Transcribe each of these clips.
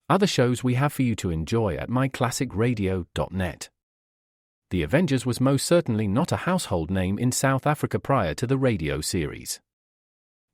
Other shows we have for you to enjoy at myclassicradio.net. The Avengers was most certainly not a household name in South Africa prior to the radio series.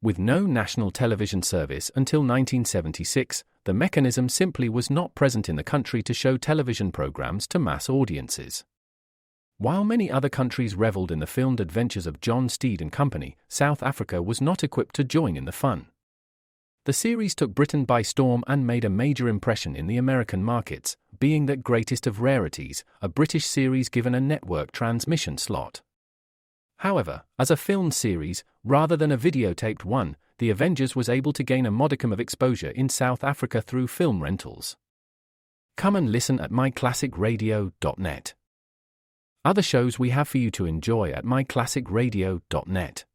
With no national television service until 1976, the mechanism simply was not present in the country to show television programs to mass audiences. While many other countries reveled in the filmed adventures of John Steed and company, South Africa was not equipped to join in the fun. The series took Britain by storm and made a major impression in the American markets, being that greatest of rarities, a British series given a network transmission slot. However, as a filmed series, rather than a videotaped one, The Avengers was able to gain a modicum of exposure in South Africa through film rentals. Come and listen at myclassicradio.net. Other shows we have for you to enjoy at myclassicradio.net.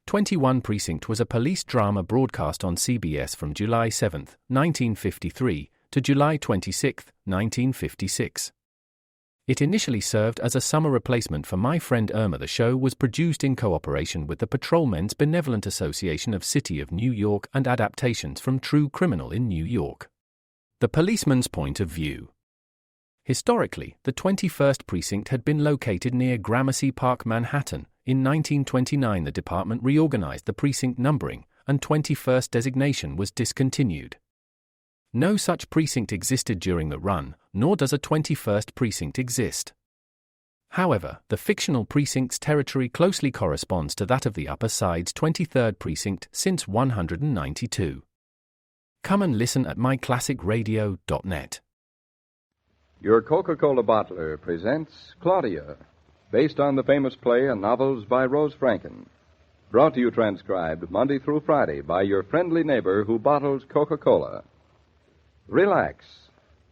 21 Precinct was a police drama broadcast on CBS from July 7, 1953, to July 26, 1956. It initially served as a summer replacement for My Friend Irma. The show was produced in cooperation with the Patrolmen's Benevolent Association of City of New York and adaptations from True Criminal in New York. The Policeman's Point of View. Historically, the 21st Precinct had been located near Gramercy Park, Manhattan. In 1929, the department reorganized the precinct numbering, and 21st designation was discontinued. No such precinct existed during the run, nor does a 21st precinct exist. However, the fictional precinct's territory closely corresponds to that of the Upper Side's 23rd precinct since 192. Come and listen at myclassicradio.net. Your Coca-Cola bottler presents Claudia, based on the famous play and novels by Rose Franken. Brought to you transcribed Monday through Friday by your friendly neighbor who bottles Coca-Cola. Relax,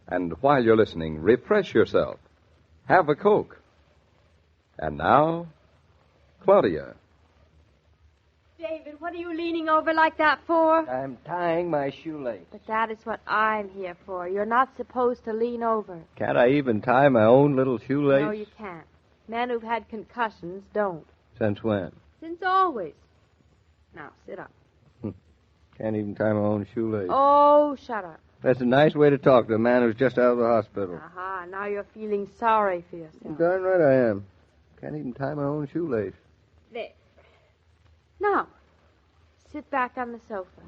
and while you're listening, refresh yourself. Have a Coke. And now, Claudia. David, what are you leaning over like that for? I'm tying my shoelace. But that is what I'm here for. You're not supposed to lean over. Can't I even tie my own little shoelace? No, you can't. Men who've had concussions don't. Since when? Since always. Now, sit up. Can't even tie my own shoelace. Oh, shut up. That's a nice way to talk to a man who's just out of the hospital. Aha, now you're feeling sorry for yourself. Darn right I am. Can't even tie my own shoelace. There. Now, sit back on the sofa.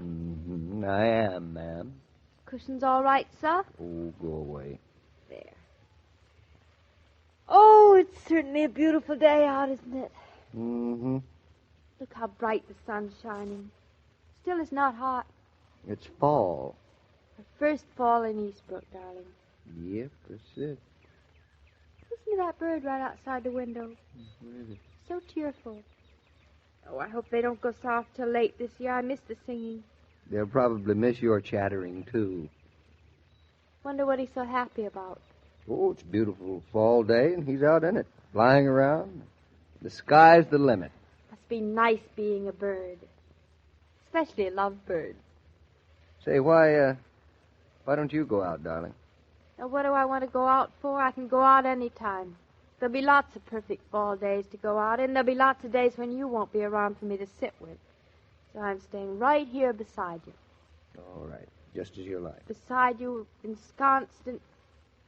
I am, ma'am. Cushion's all right, sir? Oh, go away. There. Oh, it's certainly a beautiful day out, isn't it? Mm-hmm. Look how bright the sun's shining. Still, it's not hot. It's fall. The first fall in Eastbrook, darling. Yep, that's it. Listen to that bird right outside the window. Where is it? So cheerful. Oh, I hope they don't go soft till late this year. I miss the singing. They'll probably miss your chattering, too. Wonder what he's so happy about. Oh, it's a beautiful fall day, and he's out in it, flying around. The sky's the limit. Must be nice being a bird. Especially a lovebird. Say, why don't you go out, darling? Now, what do I want to go out for? I can go out any time. There'll be lots of perfect fall days to go out in. There'll be lots of days when you won't be around for me to sit with. So I'm staying right here beside you. All right, just as you like. Beside you, ensconced in...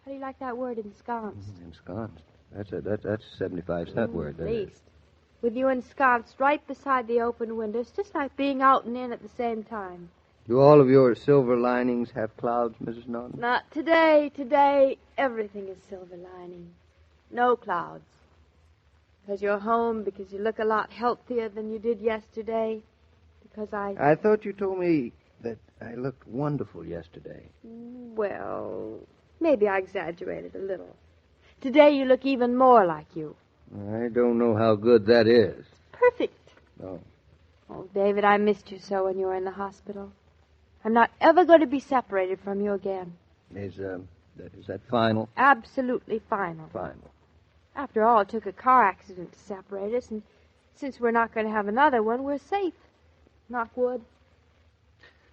How do you like that word, ensconced? Ensconced. That's a 75-cent word, At that is. least. With you ensconced right beside the open window. It's just like being out and in at the same time. Do all of your silver linings have clouds, Mrs. Norton? Not today. Today, everything is silver lining. No clouds. Because you're home, because you look a lot healthier than you did yesterday. Because I thought you told me that I looked wonderful yesterday. Well, maybe I exaggerated a little. Today you look even more like you. I don't know how good that is. Perfect. No. Oh, David, I missed you so when you were in the hospital. I'm not ever going to be separated from you again. Is that final? Absolutely final. Final. After all, it took a car accident to separate us, and since we're not going to have another one, we're safe. Knock wood.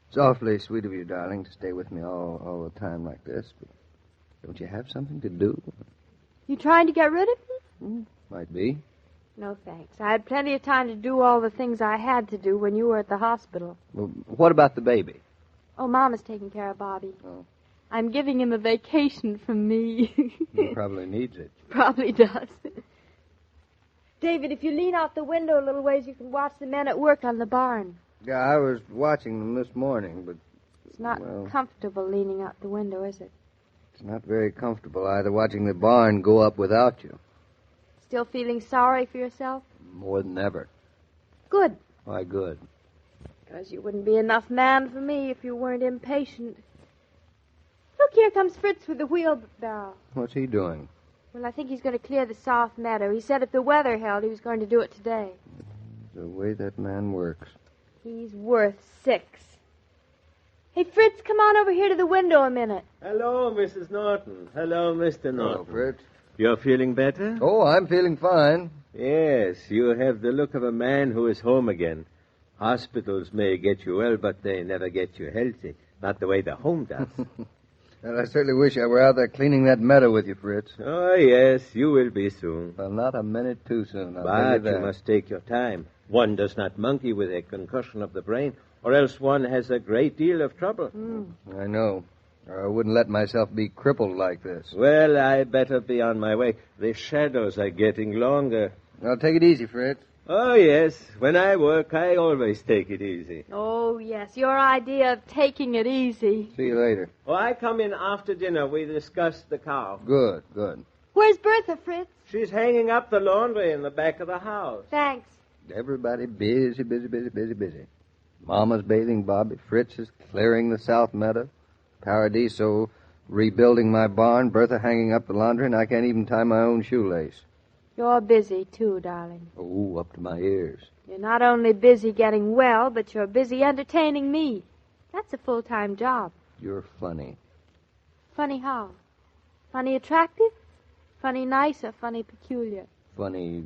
It's awfully sweet of you, darling, to stay with me all the time like this, but don't you have something to do? You trying to get rid of me? Might be. No, thanks. I had plenty of time to do all the things I had to do when you were at the hospital. Well, what about the baby? Oh, Mama's taking care of Bobby. Oh. I'm giving him a vacation from me. He probably needs it. Probably does. David, if you lean out the window a little ways, you can watch the men at work on the barn. Yeah, I was watching them this morning, but... It's not comfortable leaning out the window, is it? It's not very comfortable either, watching the barn go up without you. Still feeling sorry for yourself? More than ever. Good. Why good? Because you wouldn't be enough man for me if you weren't impatient. Look, here comes Fritz with the wheelbarrow. What's he doing? Well, I think he's going to clear the south meadow. He said if the weather held, he was going to do it today. The way that man works. He's worth 6. Hey, Fritz, come on over here to the window a minute. Hello, Mrs. Norton. Hello, Mr. Norton. Hello, Fritz. You're feeling better? Oh, I'm feeling fine. Yes, you have the look of a man who is home again. Hospitals may get you well, but they never get you healthy. Not the way the home does. Well, I certainly wish I were out there cleaning that meadow with you, Fritz. Oh, yes, you will be soon. Well, not a minute too soon, I'll tell you But that. you must take your time. One does not monkey with a concussion of the brain, or else one has a great deal of trouble. I know. Or I wouldn't let myself be crippled like this. Well, I better be on my way. The shadows are getting longer. Now, take it easy, Fritz. Oh, yes. When I work, I always take it easy. Oh, yes, your idea of taking it easy. See you later. Oh, I come in after dinner. We discuss the cow. Good, good. Where's Bertha, Fritz? She's hanging up the laundry in the back of the house. Thanks. Everybody busy, busy, busy, busy, busy. Mama's bathing Bobby. Fritz is clearing the south meadow. Paradiso rebuilding my barn. Bertha hanging up the laundry, and I can't even tie my own shoelace. You're busy, too, darling. Oh, up to my ears. You're not only busy getting well, but you're busy entertaining me. That's a full-time job. You're funny. Funny how? Funny attractive? Funny nice or funny peculiar? Funny.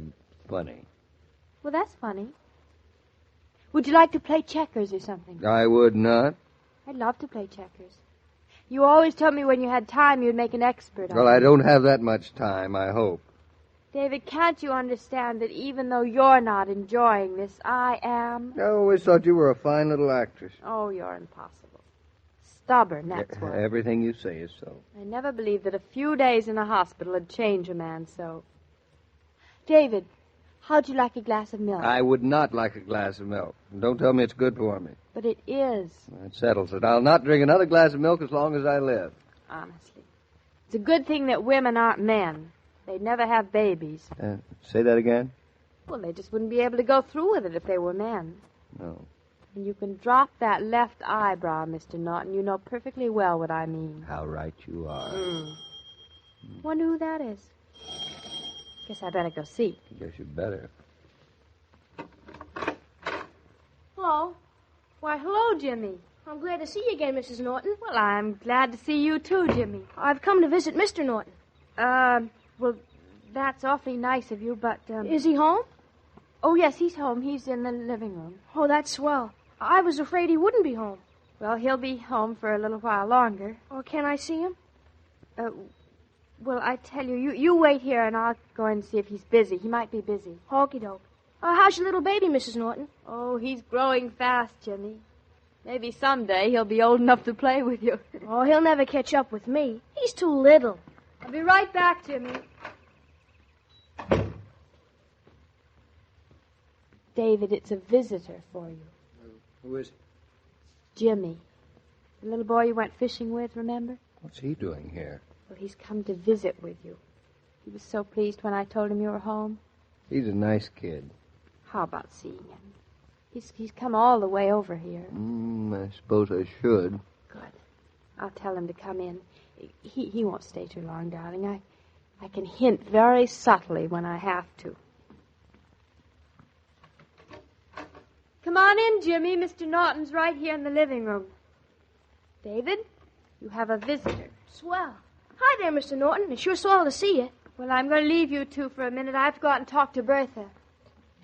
Well, that's funny. Would you like to play checkers or something? I would not. I'd love to play checkers. You always told me when you had time you'd make an expert on Well, it. I don't have that much time, I hope. David, can't you understand that even though you're not enjoying this, I am? I always thought you were a fine little actress. Oh, you're impossible. Stubborn, that's what. Everything you say is so. I never believed that a few days in a hospital would change a man so. David, how'd you like a glass of milk? I would not like a glass of milk. Don't tell me it's good for me. But it is, That settles it. I'll not drink another glass of milk as long as I live. honestly. It's a good thing that women aren't men. They'd never have babies. Say that again? Well, they just wouldn't be able to go through with it if they were men. No. And you can drop that left eyebrow, Mr. Norton. You know perfectly well what I mean. How right you are. Wonder who that is. Guess I better go see. Guess you better. Hello. Why, hello, Jimmy. I'm glad to see you again, Mrs. Norton. Well, I'm glad to see you too, Jimmy. I've come to visit Mr. Norton. Well, that's awfully nice of you, but, Is he home? Oh, yes, he's home. He's in the living room. Oh, that's swell. I was afraid he wouldn't be home. Well, he'll be home for a little while longer. Oh, can I see him? Well, I tell you, you wait here and I'll go and see if he's busy. He might be busy. Okie doke. How's your little baby, Mrs. Norton? Oh, he's growing fast, Jimmy. Maybe someday he'll be old enough to play with you. Oh, he'll never catch up with me. He's too little. I'll be right back, Jimmy. David, it's a visitor for you. Who is... Jimmy. The little boy you went fishing with, remember? What's he doing here? Well, he's come to visit with you. He was so pleased when I told him you were home. He's a nice kid. How about seeing him? He's come all the way over here. I suppose I should. Good. I'll tell him to come in. He won't stay too long, darling. I can hint very subtly when I have to. Come on in, Jimmy. Mr. Norton's right here in the living room. David, you have a visitor. Swell. Hi there, Mr. Norton. It's sure swell to see you. Well, I'm going to leave you two for a minute. I have to go out and talk to Bertha.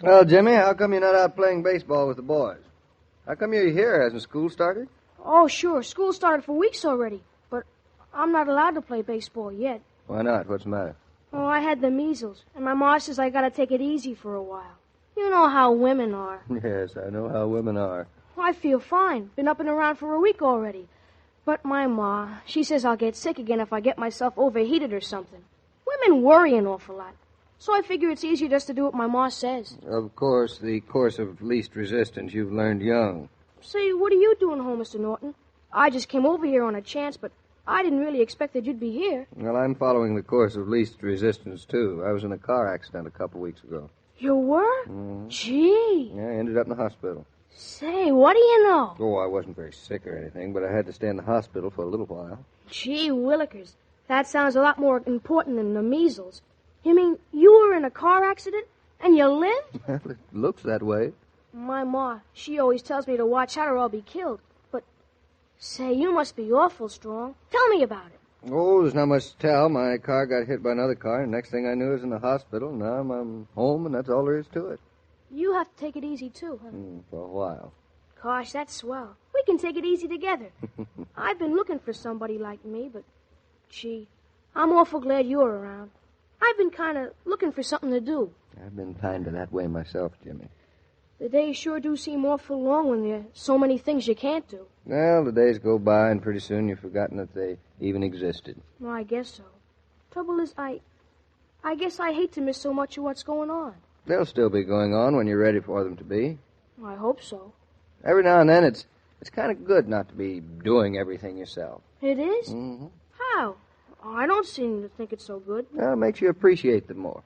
Well, Jimmy, how come you're not out playing baseball with the boys? How come you're here? Hasn't school started? Oh, sure. School started for weeks already. But I'm not allowed to play baseball yet. Why not? What's the matter? Oh, I had the measles. And my ma says I gotta take it easy for a while. You know how women are. Yes, I know how women are. I feel fine. Been up and around for a week already. But my ma, she says I'll get sick again if I get myself overheated or something. Women worry an awful lot. So I figure it's easier just to do what my ma says. Of course, the course of least resistance you've learned young. Say, what are you doing home, Mr. Norton? I just came over here on a chance, but I didn't really expect that you'd be here. Well, I'm following the course of least resistance, too. I was in a car accident a couple weeks ago. You were? Mm-hmm. Gee. Yeah, I ended up in the hospital. Say, what do you know? Oh, I wasn't very sick or anything, but I had to stay in the hospital for a little while. Gee willikers. That sounds a lot more important than the measles. You mean you were in a car accident and you lived? Well, it looks that way. My ma, she always tells me to watch out or I'll be killed. But, say, you must be awful strong. Tell me about it. Oh, there's not much to tell. My car got hit by another car, and next thing I knew I was in the hospital. Now I'm home, and that's all there is to it. You have to take it easy, too, huh? For a while. Gosh, that's swell. We can take it easy together. I've been looking for somebody like me, but, gee, I'm awful glad you're around. I've been kind of looking for something to do. I've been kind of that way myself, Jimmy. The days sure do seem awful long when there's so many things you can't do. Well, the days go by, and pretty soon you've forgotten that they even existed. Well, I guess so. Trouble is, I guess I hate to miss so much of what's going on. They'll still be going on when you're ready for them to be. I hope so. Every now and then it's kind of good not to be doing everything yourself. It is? Mm-hmm. How? I don't seem to think it's so good. Well, it makes you appreciate them more.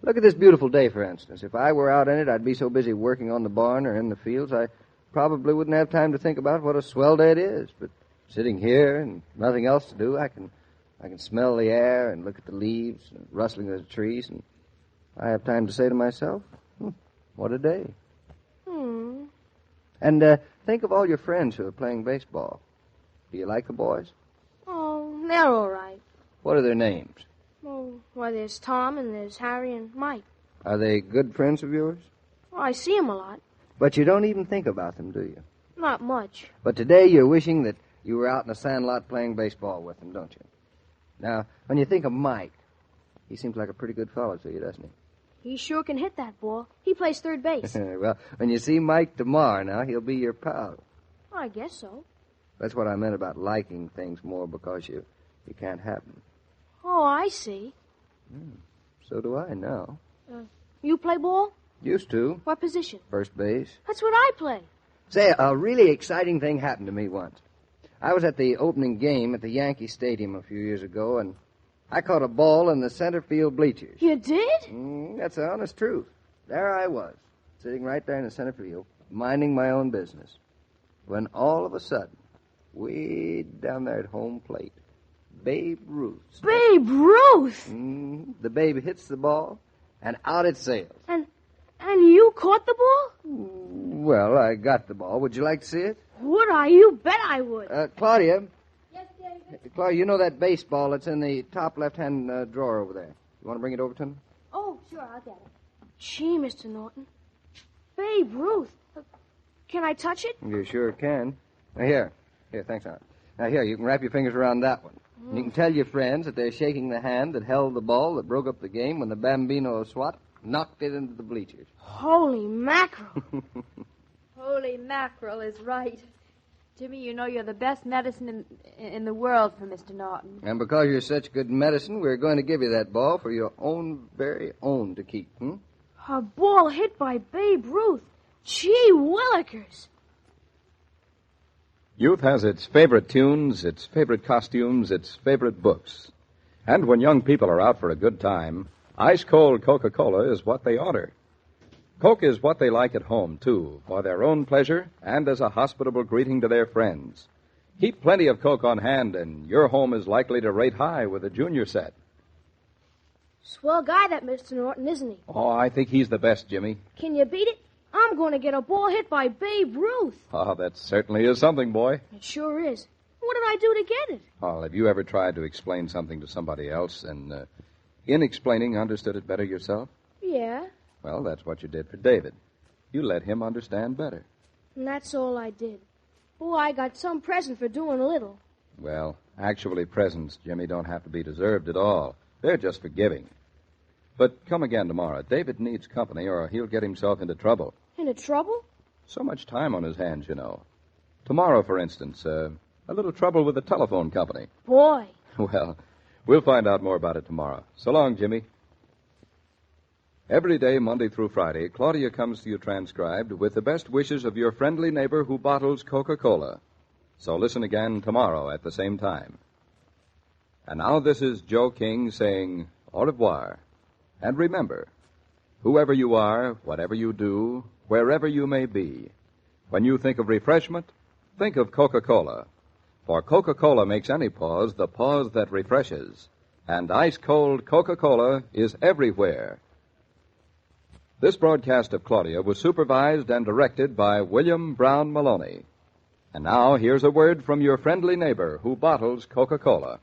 Look at this beautiful day, for instance. If I were out in it, I'd be so busy working on the barn or in the fields, I probably wouldn't have time to think about what a swell day it is. But sitting here and nothing else to do, I can smell the air and look at the leaves and rustling of the trees, and I have time to say to myself, what a day. And think of all your friends who are playing baseball. Do you like the boys? Oh, they're all right. What are their names? Oh, why, there's Tom and there's Harry and Mike. Are they good friends of yours? Well, I see 'em a lot. But you don't even think about them, do you? Not much. But today you're wishing that you were out in a sandlot playing baseball with them, don't you? Now, when you think of Mike, he seems like a pretty good fellow to you, doesn't he? He sure can hit that ball. He plays third base. Well, when you see Mike tomorrow now, he'll be your pal. I guess so. That's what I meant about liking things more because you can't have them. Oh, I see. So do I now. You play ball? Used to. What position? First base. That's what I play. Say, a really exciting thing happened to me once. I was at the opening game at the Yankee Stadium a few years ago, and I caught a ball in the center field bleachers. You did? That's the honest truth. There I was, sitting right there in the center field, minding my own business, when all of a sudden, way down there at home plate, Babe Ruth. Babe Ruth? The babe hits the ball, and out it sails. And you caught the ball? Well, I got the ball. Would you like to see it? Would I? You bet I would. Claudia. Yes, David? Claudia, you know that baseball that's in the top left-hand drawer over there. You want to bring it over to me? Oh, sure, I'll get it. Gee, Mr. Norton. Babe Ruth. Can I touch it? You sure can. Now, here, thanks, Aunt. Now, here, you can wrap your fingers around that one. You can tell your friends that they're shaking the hand that held the ball that broke up the game when the Bambino SWAT knocked it into the bleachers. Holy mackerel. Holy mackerel is right. Jimmy, you know you're the best medicine in the world for Mr. Norton. And because you're such good medicine, we're going to give you that ball for your own very own to keep, A ball hit by Babe Ruth. Gee willikers. Youth has its favorite tunes, its favorite costumes, its favorite books. And when young people are out for a good time, ice-cold Coca-Cola is what they order. Coke is what they like at home, too, for their own pleasure and as a hospitable greeting to their friends. Keep plenty of Coke on hand, and your home is likely to rate high with a junior set. Swell guy, that Mr. Norton, isn't he? Oh, I think he's the best, Jimmy. Can you beat it? I'm going to get a ball hit by Babe Ruth. Oh, that certainly is something, boy. It sure is. What did I do to get it? Well, have you ever tried to explain something to somebody else and, in explaining, understood it better yourself? Yeah. Well, that's what you did for David. You let him understand better. And that's all I did. Boy, I got some present for doing a little. Well, actually, presents, Jimmy, don't have to be deserved at all. They're just for giving. But come again tomorrow. David needs company or he'll get himself into trouble. Into trouble? So much time on his hands, you know. Tomorrow, for instance, A little trouble with the telephone company. Boy. Well, we'll find out more about it tomorrow. So long, Jimmy. Every day, Monday through Friday, Claudia comes to you transcribed with the best wishes of your friendly neighbor who bottles Coca-Cola. So listen again tomorrow at the same time. And now this is Joe King saying au revoir. And remember, whoever you are, whatever you do, wherever you may be, when you think of refreshment, think of Coca-Cola. For Coca-Cola makes any pause the pause that refreshes. And ice-cold Coca-Cola is everywhere. This broadcast of Claudia was supervised and directed by William Brown Maloney. And now, here's a word from your friendly neighbor who bottles Coca-Cola.